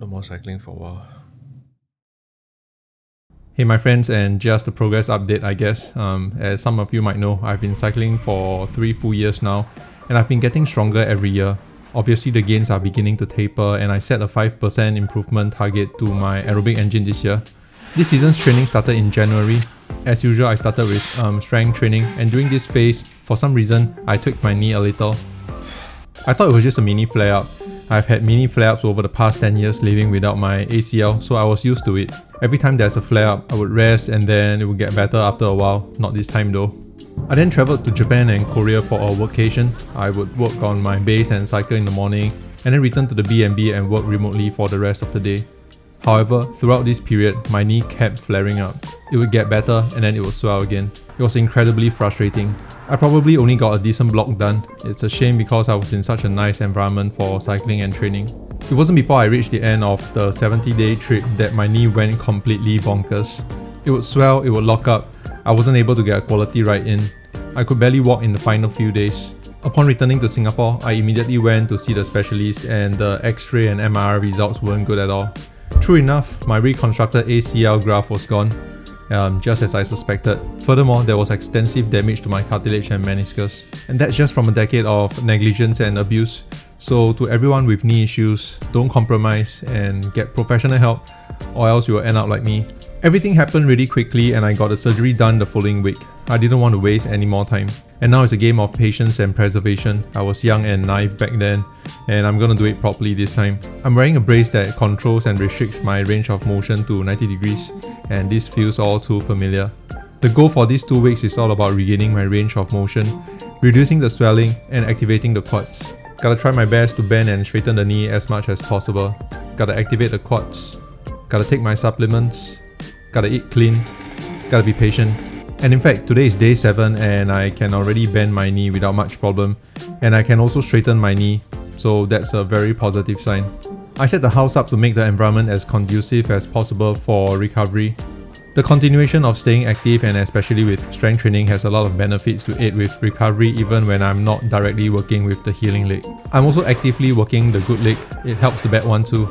No more cycling for a while. Hey my friends, and just a progress update I guess. As some of you might know, I've been cycling for 3 full years now, and I've been getting stronger every year. Obviously the gains are beginning to taper, and I set a 5% improvement target to my aerobic engine this year. This season's training started in January. As usual, I started with strength training, and during this phase, for some reason, I tweaked my knee a little. I thought it was just a mini flare-up. I've had mini flare-ups over the past 10 years living without my ACL, so I was used to it. Every time there's a flare-up, I would rest and then it would get better after a while, not this time though. I then travelled to Japan and Korea for a workation. I would work on my base and cycle in the morning, and then return to the B&B and work remotely for the rest of the day. However, throughout this period, my knee kept flaring up. It would get better and then it would swell again. It was incredibly frustrating. I probably only got a decent block done. It's a shame because I was in such a nice environment for cycling and training. It wasn't before I reached the end of the 70-day trip that my knee went completely bonkers. It would swell, it would lock up. I wasn't able to get a quality ride in. I could barely walk in the final few days. Upon returning to Singapore, I immediately went to see the specialist, and the X-ray and MRI results weren't good at all. True enough, my reconstructed ACL graft was gone, just as I suspected. Furthermore, there was extensive damage to my cartilage and meniscus. And that's just from a decade of negligence and abuse. So to everyone with knee issues, don't compromise and get professional help, or else you will end up like me. Everything happened really quickly and I got the surgery done the following week. I didn't want to waste any more time. And now it's a game of patience and preservation. I was young and naive back then, and I'm gonna do it properly this time. I'm wearing a brace that controls and restricts my range of motion to 90 degrees, and this feels all too familiar. The goal for these 2 weeks is all about regaining my range of motion, reducing the swelling, and activating the quads. Gotta try my best to bend and straighten the knee as much as possible. Gotta activate the quads. Gotta take my supplements. Gotta eat clean. Gotta be patient. And in fact, today is day 7 and I can already bend my knee without much problem. And I can also straighten my knee, so that's a very positive sign. I set the house up to make the environment as conducive as possible for recovery. The continuation of staying active, and especially with strength training, has a lot of benefits to aid with recovery even when I'm not directly working with the healing leg. I'm also actively working the good leg. It helps the bad one too.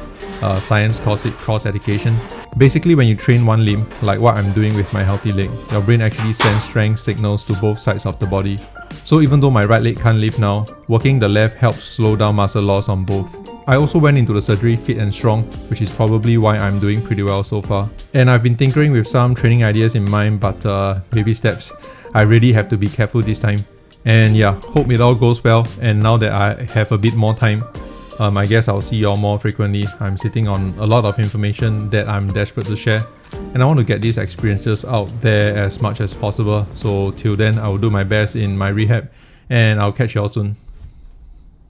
Science calls it cross-education. Basically, when you train one limb, like what I'm doing with my healthy leg, your brain actually sends strength signals to both sides of the body. So even though my right leg can't lift now, working the left helps slow down muscle loss on both. I also went into the surgery fit and strong, which is probably why I'm doing pretty well so far. And I've been tinkering with some training ideas in mind, but baby steps. I really have to be careful this time. And yeah, hope it all goes well, and now that I have a bit more time, I guess I'll see y'all more frequently. I'm sitting on a lot of information that I'm desperate to share, and I want to get these experiences out there as much as possible. So till then, I will do my best in my rehab, and I'll catch y'all soon.